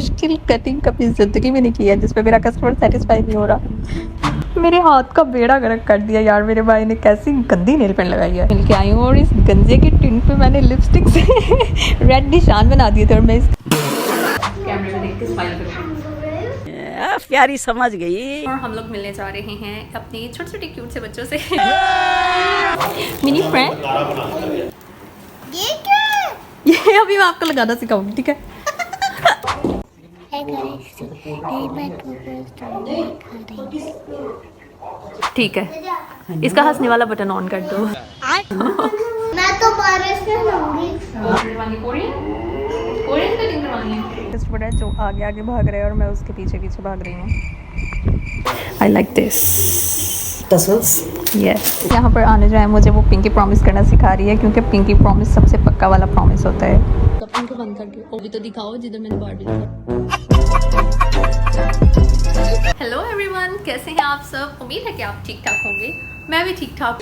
मुश्किल कटिंग कभी ज़िंदगी में नहीं की है जिस पे मेरा कस्टमर सेटिस्फाई नहीं हो रहा। मेरे हाथ का बेड़ा गर्क कर दिया यार मेरे भाई ने, कैसी गंदी नेल पेंट लगाई है। मिल के आई हूँ और इस गंजे की टिंट पे मैंने लिपस्टिक से रेड निशान बना दिए थे और मैं इस कैमरे में देख के स्माइल करूँगी। प्यारी समझ गई। और हम लोग मिलने जा रहे हैं अपने छोटे छोटे क्यूट से बच्चों से। मिनी फ्रेंड, ये क्या है? ये अभी मैं आपको लगाना सिखाऊंगी, ठीक है? ठीक है, इसका हंसने वाला बटन ऑन कर दो। मैं तो बारिश में रहूंगी। स्टूडेंट जो आगे आगे भाग रहे हैं और मैं उसके पीछे पीछे भाग रही हूँ। I like this. यस, यहाँ पर आने जाए मुझे वो पिंकी प्रॉमिस करना सिखा रही है, क्योंकि पिंकी प्रॉमिस सबसे पक्का वाला प्रॉमिस होता है। कपन को बंद करके वो भी तो दिखाओ जिधर मैंने बार्बी लिखा। हेलो एवरीवन, कैसे हैं आप सब? उम्मीद है कि आप ठीक ठाक होंगे। मैं भी ठीक ठाक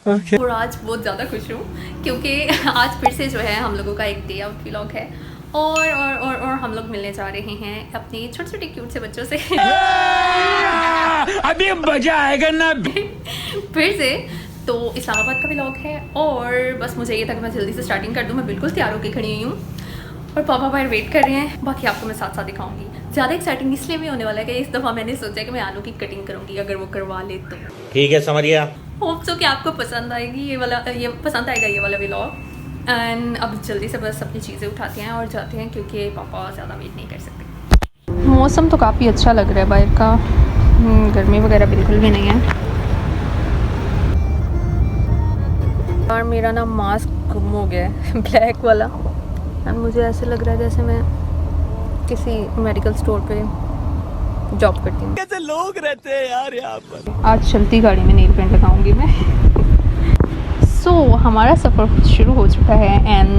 हूँ और आज बहुत ज़्यादा खुश हूँ क्योंकि आज फिर से जो है हम लोगों का एक डे आउट व्लॉग है और हम लोग मिलने जा रहे हैं अपने छोटे छोटे क्यूट से बच्चों से। अभी मजा आएगा ना। फिर से तो इस्लामाबाद का व्लॉग है और बस मुझे ये था कि मैं जल्दी से स्टार्टिंग कर दूँ। मैं बिल्कुल तैयार होकर खड़ी हुई हूँ और पापा बाहर वेट कर रहे हैं। बाकी आपको मैं साथ साथ दिखाऊंगी। ज़्यादा एक्साइटिंग इसलिए भी होने वाला है कि इस दफ़ा मैंने सोचा कि मैं आलू की कटिंग करूँगी, अगर वो करवा ले तो। ठीक है, समझ गया। होप सो कि आपको पसंद आएगी ये पसंद आएगा ये वाला व्लॉग। एंड अब जल्दी से बस अपनी चीज़ें उठाते हैं और जाते हैं क्योंकि पापा ज़्यादा वेट नहीं कर सकते। मौसम तो काफ़ी अच्छा लग रहा है बाहर का, गर्मी वगैरह बिल्कुल भी नहीं है। और मेरा ना मास्क गुम हो गया है ब्लैक वाला, एंड मुझे ऐसे लग रहा है जैसे मैं किसी मेडिकल स्टोर पे जॉब करती हूँ। कैसे लोग रहते हैं यार यहाँ पर। आज चलती गाड़ी में नेल पेंट लगाऊंगी मैं। सो हमारा सफ़र शुरू हो चुका है एंड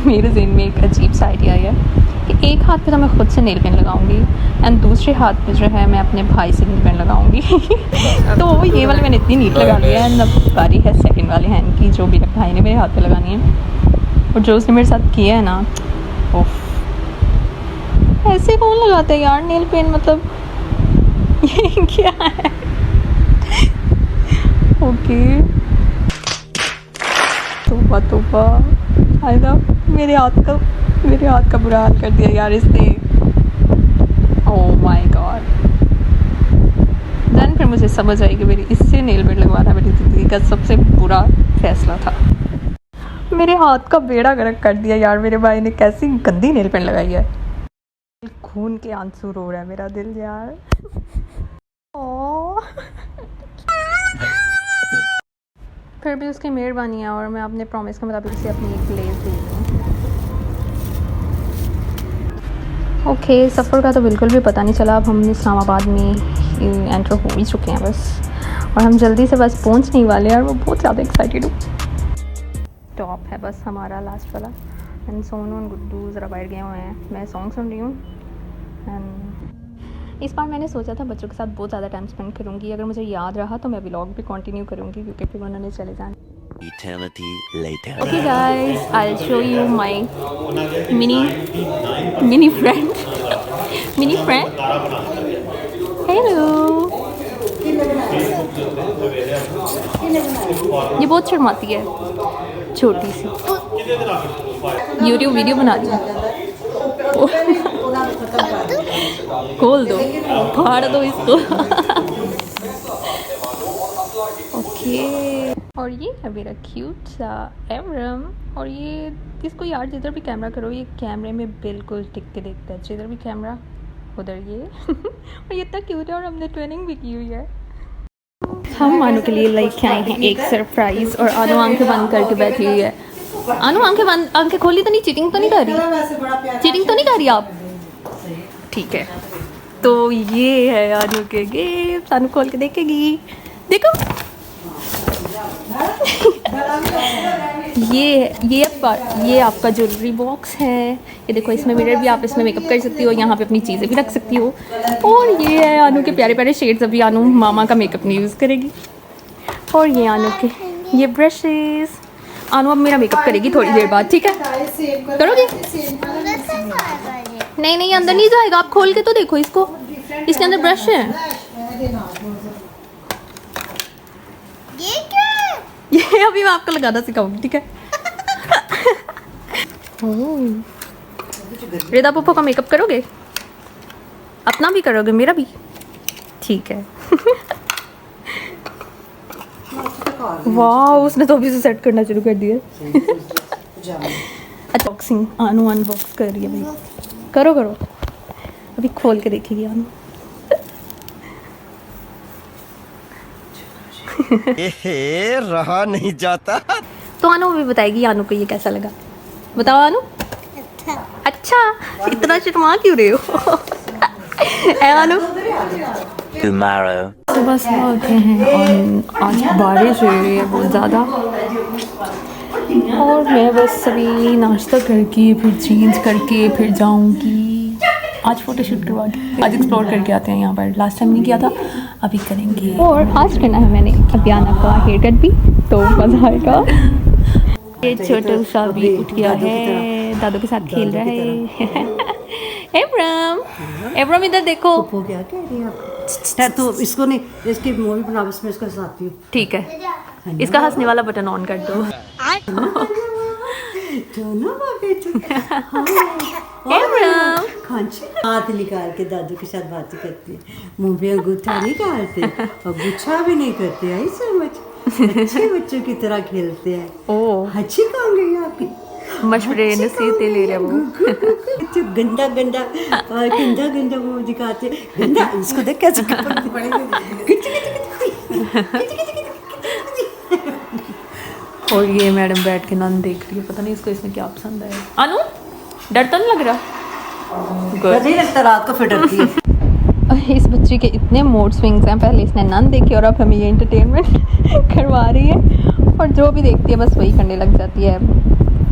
मेरे ज़हन में एक अजीब सा आइडिया है कि एक हाथ पे तो मैं खुद से नेल पेंट लगाऊंगी एंड दूसरे हाथ पे जो है मैं अपने भाई से नेल पेंट लगाऊंगी। तो ये वाला मैंने इतनी नीट लगा लिया है। अब बारी है सेकंड वाले हैंड की, जो भी भाई ने मेरे हाथ पे लगानी है और जो उसने मेरे साथ किया है ना, ओफ, ऐसे कौन लगाता है यार नेल पेंट, मतलब ये क्या है? ओके, तोबा आएगा। मेरे हाथ का बुरा हाल कर दिया यार इसने। Oh my God. देन फिर मुझे समझ आई कि मेरी इससे नेल पेंट लगवाना मेरी ज़िंदगी का सबसे बुरा फैसला था। मेरे हाथ का बेड़ा गर्क कर दिया यार मेरे भाई ने, कैसी गंदी नेल पेंट लगाई है। खून के आंसू रो रहा है मेरा दिल यार। फिर भी उसकी मेहरबानी है और मैं अपने प्रॉमिस के मुताबिक उसे अपनी एक लेस दे दूँ। ओके, सफ़र का तो बिल्कुल भी पता नहीं चला। अब हम इस्लामाबाद में एंटर हो ही चुके हैं बस, और हम जल्दी से बस पहुंचने ही वाले हैं और मैं बहुत ज़्यादा एक्साइटेड हूँ। टॉप है बस हमारा लास्ट वाला एंड सोनू और गुड्डू ज़रा बाहर गए हुए हैं। मैं सॉन्ग सुन रही हूँ एंड इस बार मैंने सोचा था बच्चों के साथ बहुत ज़्यादा टाइम स्पेंड करूँगी। अगर मुझे याद रहा तो मैं व्लॉग भी कंटिन्यू करूँगी क्योंकि फिर उन्होंने चले जाना। Eternity later. Okay guys, I'll show you my mini friend. Mini friend. Hello. ये बहुत शर्माती है, छोटी सी। YouTube वीडियो बना रही हूँ। खोल दो, फाड़ दो इसको। ओके, और ये है मेरा क्यूट सा एवरम। और ये इसको यार जिधर भी कैमरा करो ये कैमरे में बिल्कुल टिक के देखता है, जिधर भी कैमरा उधर ये। और ये इतना क्यूट है और हमने ट्रेनिंग भी की हुई है। हम मानू के लिए लेके आए हैं एक सरप्राइज़ और आनू आंखें बंद करके बैठी हुई है। आनू आंखें खोली तो नहीं? चीटिंग तो नहीं कर रही? चीटिंग तो नहीं कर रही आप? ठीक है, तो ये है आनू के गिफ्ट। आनू खोल के देखेगी, देखो। ये आपका ज्वेलरी बॉक्स है। ये देखो, इसमें मिरर भी, आप इसमें मेकअप कर सकती हो, यहाँ पे अपनी चीज़ें भी रख सकती हो। और ये है आनू के प्यारे प्यारे शेड्स। अभी आनू मामा का मेकअप नहीं यूज़ करेगी। और ये आनू के ये ब्रशेस। आनू अब मेरा मेकअप करेगी थोड़ी देर बाद, ठीक है? करोगी? नहीं नहीं अंदर नहीं जाएगा, आप खोल के तो देखो इसको, इसके अंदर ब्रश है। ये क्या है? ये अभी मैं आपको लगाना सिखाऊंगी, ठीक है। रिदा पप्पा का मेकअप करोगे? अपना भी करोगे, मेरा भी? ठीक है। वाह, उसने तो अभी से सेट करना शुरू कर दिया। अनबॉक्सिंग, आनू अनबॉक्स कर रही है भाई। करो करो, अभी खोल के देखेगी आनू। रहा नहीं जाता। तो आनू भी बताएगी आनू को ये कैसा लगा। बताओ आनू। अच्छा, इतना शर्मा क्यों रहे हो? ऐ आनू। Tomorrow. सुबह सुबह उठे हैं और आज बारिश हो रही है बहुत ज़्यादा, और मैं बस अभी नाश्ता करके फिर चेंज करके फिर जाऊंगी। आज फ़ोटोशूट करवा के आज एक्सप्लोर करके आते हैं यहाँ पर। लास्ट टाइम नहीं किया था, अभी करेंगे। और आज करना है मैंने अभियाना का हेयर कट भी, तो मज़ा आएगा। ये छोटा सा भी उठ गया है, दादू के साथ खेल रहा है। एब्रम, एब्रम इधर देखो। हो गया क्या रही है तो इसको नहीं, इसकी मूवी बना, इसमें इसको साथी हूँ। ठीक है, इसका हंसने वाला बटन ऑन कर दो। एब्रम, हाथ निकाल के दादू के साथ बातें करती है, मुंह पे अंगूठा नहीं डालते और गुच्छा भी नहीं करते, आई समझ। अच्छे बच्चों की तरह खेलते हैं। ओह, अच्छी कहाँ गई आपकी? मशवरे नसीहतें ले रहे वो। गंदा गंदा और गंदा गंदा मुंह दिखाते, गंदा। इसको देख कैसे और ये मैडम बैठ के नन देख रही है, पता नहीं इसको इसमें क्या पसंद है। अनु, डर तो नहीं लग रहा? नहीं लगता, रात को फिर डरती है। इस बच्चे के इतने मूड स्विंग्स हैं, पहले इसने नन देखी और अब हमें ये एंटरटेनमेंट करवा रही है, और जो भी देखती है बस वही करने लग जाती है।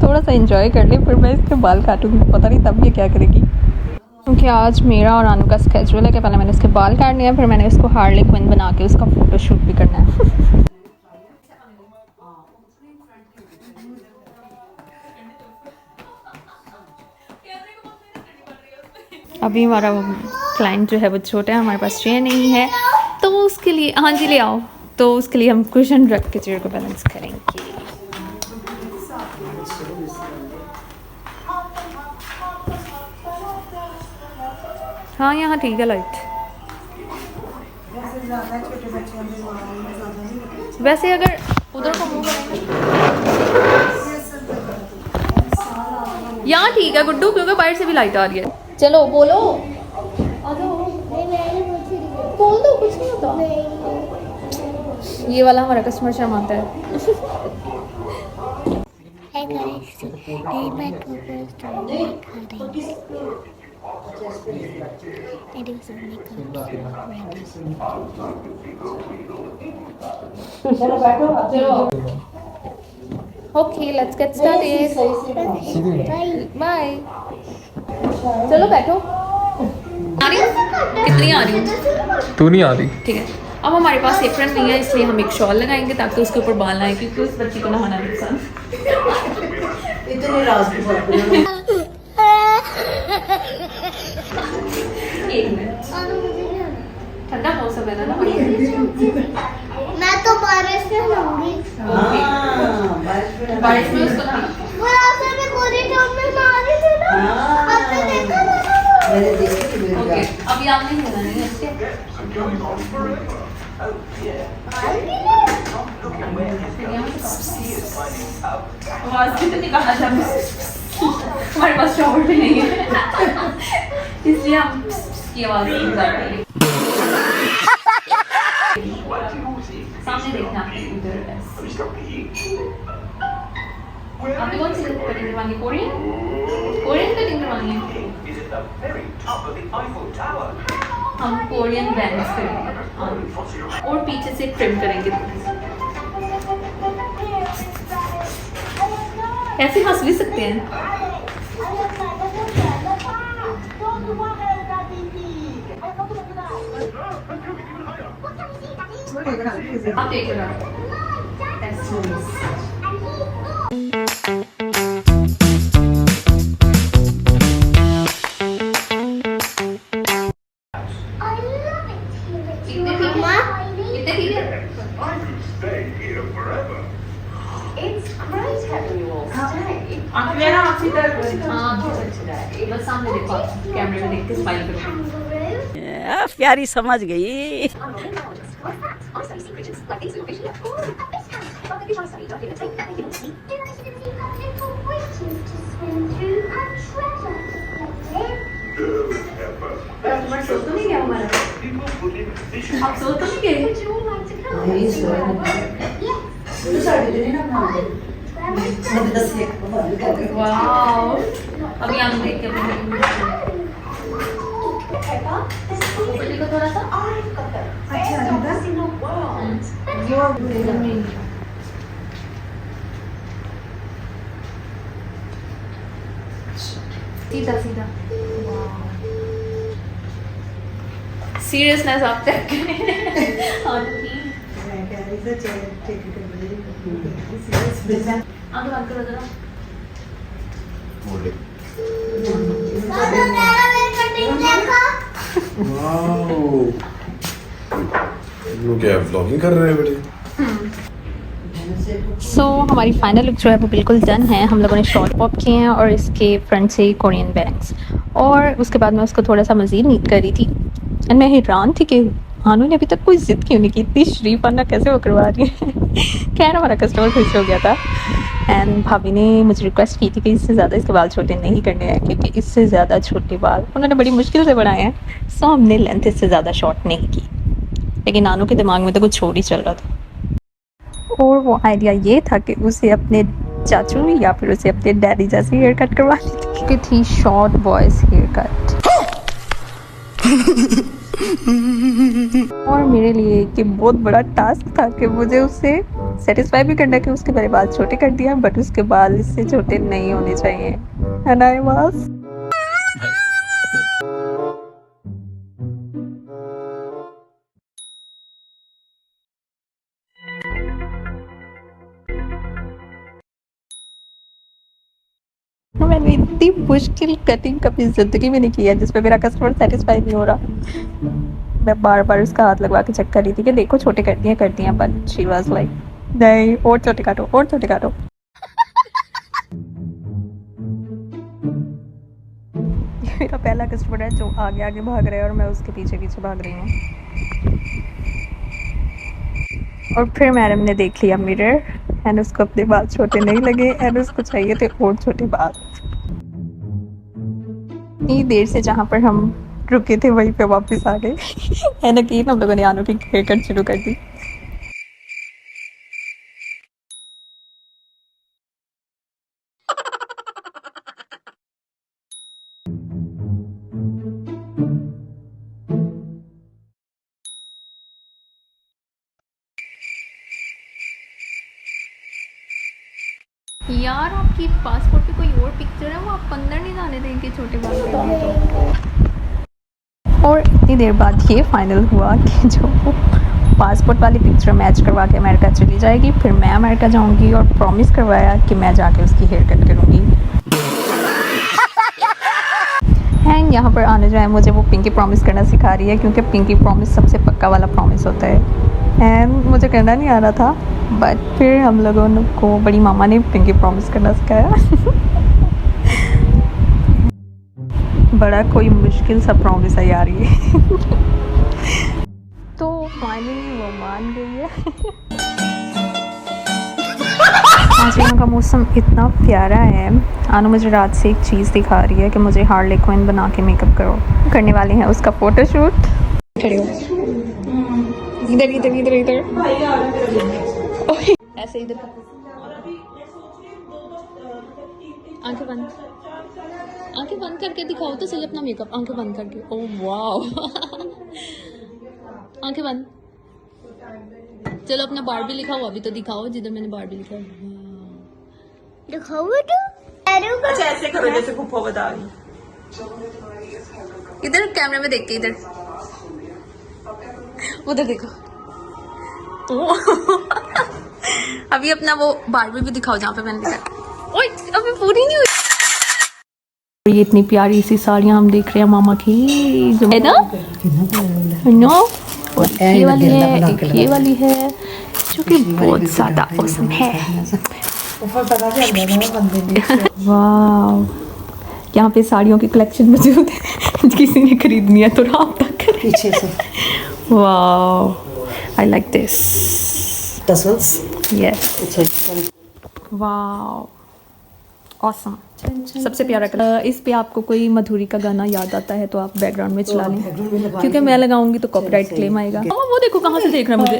थोड़ा सा एंजॉय कर ले, फिर मैं इसके बाल काटूंगी, पता नहीं तब ये क्या करेगी। क्योंकि आज मेरा और अनु का स्केड्यूल है कि पहले मैंने इसके बाल काटने हैं, फिर मैंने इसको हार्ले क्विन बना के उसका फ़ोटोशूट भी करना है। अभी हमारा क्लाइंट जो है वो छोटा है, हमारे पास चेयर नहीं है, तो उसके लिए, हाँ जी ले आओ, तो उसके लिए हम कुशन रख के चेयर को बैलेंस करेंगे। हाँ यहाँ ठीक है लाइट। वैसे अगर उधर को मूव करेंगे यहाँ ठीक है गुड्डू, क्योंकि बाहर से भी लाइट आ रही है। चलो बोलो, बोल दो, कुछ नहीं होता। ये वाला हमारा कस्टमर शर्माता है। Hey guys, today my purpose to make curry. I do some makeup ready. Okay, let's get started. Bye. चलो बैठो। आ रही हो? कितनी आ रही हो? तू नहीं आ रही। ठीक है, अब हमारे पास एप्रन नहीं है, इसलिए हम एक शॉल लगाएंगे ताकि उसके ऊपर बाल ना आए, क्योंकि उस बच्ची को नहाना नहीं पसंद। इतने राज की बात एक मिनट, ठंडा मौसम है ना। मैं तो बारिश में नहाऊंगी। बारिश में उसको नहाना। वो रास्ते में पूरी टाउन में नहा रही थी ना, आपने देखा था ना? मैंने देखी थी। ओके, अभी आप नहीं होना नहीं है। हमारे पास शॉवर भी नहीं है, इसलिए हम की आवाज सामने देखना आपने कौन सी कटिंग करवानी? कोरियन कटिंग करवानी है। हम कोरियन बैंड्स करेंगे और पीछे से ट्रिम करेंगे। ऐसे हंस भी सकते हैं। आप देख रहे हो बस सामने देखो, कैमरे में देख के स्माइल करो। प्यारी समझ गई। सो तो नहीं गया हमारा? आप सो तो नहीं गए? वाओ, अभी हम देख के ऊपर देखो थोड़ा सा। सीधा सीधा सीरियसनेस आप चेक करें। और आगे बात करो जरा। दादा मेरा वे कटिंग देखो। लोग क्या व्लॉगिंग कर रहे हैं बेटे? सो हमारी फाइनल लुक जो है वो बिल्कुल डन है। हम लोगों ने शॉर्ट पॉप किए हैं और इसके फ्रंट से कोरियन बैंग्स, और उसके बाद मैं उसको थोड़ा सा मज़ीद नीट कर रही थी। एंड मैं हैरान थी कि हानू ने अभी तक कोई ज़िद क्यों नहीं की, इतनी शरीफाना कैसे वो करवा रही है। खैर हमारा कस्टमर खुश हो गया था। एंड भाभी ने मुझे रिक्वेस्ट की थी कि इससे ज़्यादा इसके बाल छोटे नहीं करने हैं, क्योंकि इससे ज़्यादा छोटे बाल उन्होंने बड़ी मुश्किल से बनाए हैं। सो हमने लेंथ इससे ज़्यादा शॉर्ट नहीं की, लेकिन नानू के दिमाग में तो कुछ छोड़ ही चल रहा था। और वो आइडिया ये था कि उसे अपने चाचू या फिर उसे अपने डैडी जैसी हेयर कट करवा ली थी, कि थी शॉर्ट बॉयज हेयर कट। और मेरे लिए कि बहुत बड़ा टास्क था कि मुझे उसे सेटिस्फाई भी करना कि उसके मेरे बाल छोटे कर दिया, बट उसके बाल इससे छोटे नहीं होने चाहिए। एंड आई वाज मैंने इतनी मुश्किल कटिंग कभी जिंदगी में नहीं की है जिसपे मेरा कस्टमर सेटिस्फाई नहीं हो रहा। मैं बार बार उसका हाथ लगवा के चेक कर रही थी कि देखो छोटे कर दिए, बट शी वाज लाइक नहीं, और छोटे काटो, और छोटे काटो। ये मेरा पहला कस्टमर है जो आगे आगे भाग रहा है और मैं उसके पीछे पीछे भाग रही हूँ। और फिर मैडम ने देख लिया मिरर, एंड उसको अपने बाल छोटे नहीं लगे, एंड उसको चाहिए थे और छोटे बाल। इतनी देर से जहाँ पर हम रुके थे वहीं पे वापस आ गए। एंड अगेन हम लोगों ने आनू की हेयर कट शुरू कर दी। यार आपकी पासपोर्ट पे कोई और पिक्चर है, वो आप अंदर नहीं जाने देंगे छोटे बाल करने तो। और इतनी देर बाद ये फाइनल हुआ कि जो पासपोर्ट वाली पिक्चर मैच करवा के अमेरिका चली जाएगी, फिर मैं अमेरिका जाऊंगी, और प्रॉमिस करवाया कि मैं जाके उसकी हेयर कट करूंगी। एंड यहाँ पर आने जाए मुझे वो पिंकी प्रॉमिस करना सिखा रही है, क्योंकि पिंकी प्रॉमिस सबसे पक्का वाला प्रॉमिस होता है। एंड मुझे करना नहीं आ रहा था, बट फिर हम लोगों को बड़ी मामा ने पिंकी प्रॉमिस करना सिखाया। बड़ा कोई मुश्किल सा प्रॉमिस है यार ये। तो फाइनली वो मान गई है। आज यहाँ का मौसम इतना प्यारा है। आनू मुझे रात से एक चीज़ दिखा रही है कि मुझे हार्ले क्विन बना के मेकअप करो, करने वाले हैं उसका फोटोशूट। खड़े हो इधर इधर इधर इधर, ऐसे इधर, आंखें बंद करके दिखाओ तो सही अपना मेकअप, आंखें बंद करके। ओह वाह। आंखें बंद। चलो अपना बारबी लिखाओ, अभी तो दिखाओ जिधर मैंने बारबी लिखा है। दिखाओ बेटा। अच्छा ऐसे करो जैसे फुप्पो बता रही। इधर कैमरे में देख के, इधर उधर देखो। अभी अपना वो बारबी भी दिखाओ जहाँ पे मैंने लिखा। ओए अभी पूरी नहीं हुई। ये इतनी प्यारी सी साड़ियाँ हम देख रहे हैं मामा की, जो है ना नो, और ये वाली है, एक ये वाली है जो कि बहुत ज़्यादा औसम है। वाह यहाँ पे साड़ियों की कलेक्शन मौजूद है। किसी ने खरीदनी है तो राब्ता करें। पीछे से वाह, I like this. Tassels. Yes, अच्छा, वाह, ऑसम। सबसे प्यारा कलर। इस पे आपको कोई मधुरी का गाना याद आता है तो आप बैकग्राउंड में चला लें, क्योंकि मैं लगाऊंगी तो कॉपीराइट क्लेम आएगा। वो देखो कहाँ से देख रहा है मुझे।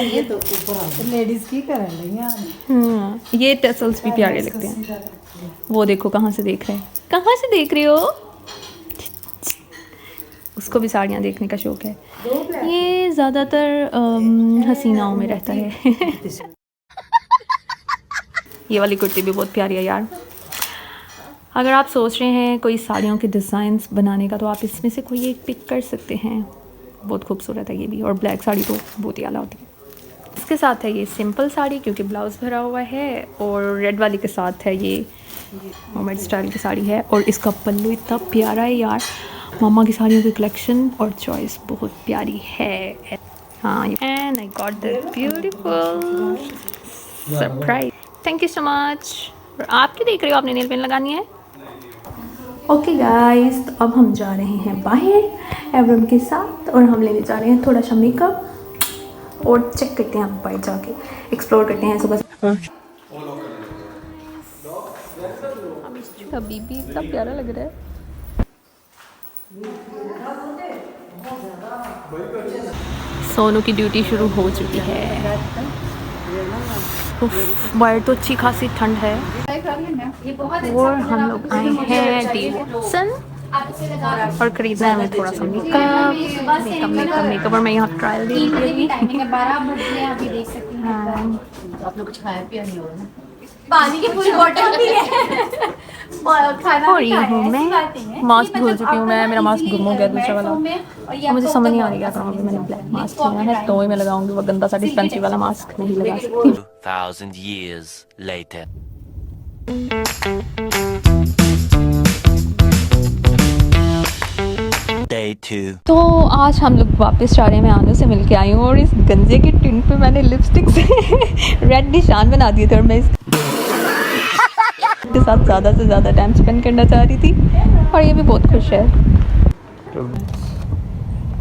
ये तो ऊपर लेडीज की कर रही हैं। ये टसल्स भी प्यारे लगते हैं। वो देखो कहाँ से देख रहे हैं, कहाँ से देख रहे हो। उसको भी साड़ियाँ देखने का शौक है। ये ज़्यादातर हसीनाओं में रहता है। ये वाली कुर्ती भी बहुत प्यारी है यार। अगर आप सोच रहे हैं कोई साड़ियों के डिज़ाइंस बनाने का तो आप इसमें से कोई एक पिक कर सकते हैं। बहुत खूबसूरत है ये भी, और ब्लैक साड़ी तो बहुत ही आला होती है। इसके साथ है ये सिंपल साड़ी क्योंकि ब्लाउज़ भरा हुआ है, और रेड वाली के साथ है ये मोमेंट स्टाइल की साड़ी है। और इसका पल्लू इतना प्यारा है यार। मामा की साड़ियों की कलेक्शन और चॉइस बहुत प्यारी है। हाँ, and I got this beautiful surprise. Thank you so much. और आप क्या देख रहे हो, आपने नेल पेंट लगानी है? ओके गाइस, तो अब हम जा रहे हैं बाहर एवरम के साथ, और हम लेने जा रहे हैं थोड़ा सा मेकअप, और चेक करते हैं हम बाहर जाके एक्सप्लोर करते हैं सुबह। अभी भी इतना प्यारा लग रहा है। सोनू की ड्यूटी शुरू हो चुकी है। बाहर तो अच्छी खासी ठंड है, और हम लोग आए हैं डेविडसन और खरीदना है हमें थोड़ा सा मेकअप। और मैं यहाँ ट्रायल दे रही थी। 12 बजे अभी देख सकती हैं। आप लोग कुछ खाया पिया नहीं होगा ना? पानी की पूरी बॉटल भी है। और ये हूँ मैं, मास्क भूल चुकी हूँ मैं, मेरा मास्क गुम हो गया दूसरा वाला। और मुझे समझ नहीं आ रही क्या करूँ। अभी मैंने ब्लैक मास्क लिया है तो ही मैं लगाऊंगी, वो गंदा सा डिस्पेंसरी वाला मास्क नहीं लगा सकती। 2000 years later. Day 2. तो आज हम लोग वापस जा रहे हैं। मैं आनू से मिल के आई हूँ, और इस गंजे की टिन पे मैंने लिपस्टिक से रेड निशान बना दिए थे, और मैं इसके साथ ज़्यादा से ज़्यादा टाइम स्पेंड करना चाह रही थी, और ये भी बहुत खुश है।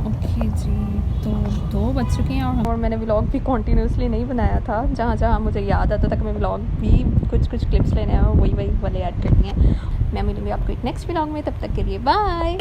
ओके जी, तो 2 बज चुके हैं, और मैंने व्लॉग भी कॉन्टीन्यूसली नहीं बनाया था। जहाँ जहाँ मुझे याद आता था कि मैं व्लॉग भी कुछ क्लिप्स लेने हैं, वही वाले ऐड करती हैं। मैं मिलूँगी आपको एक नेक्स्ट व्लॉग में, तब तक के लिए बाय।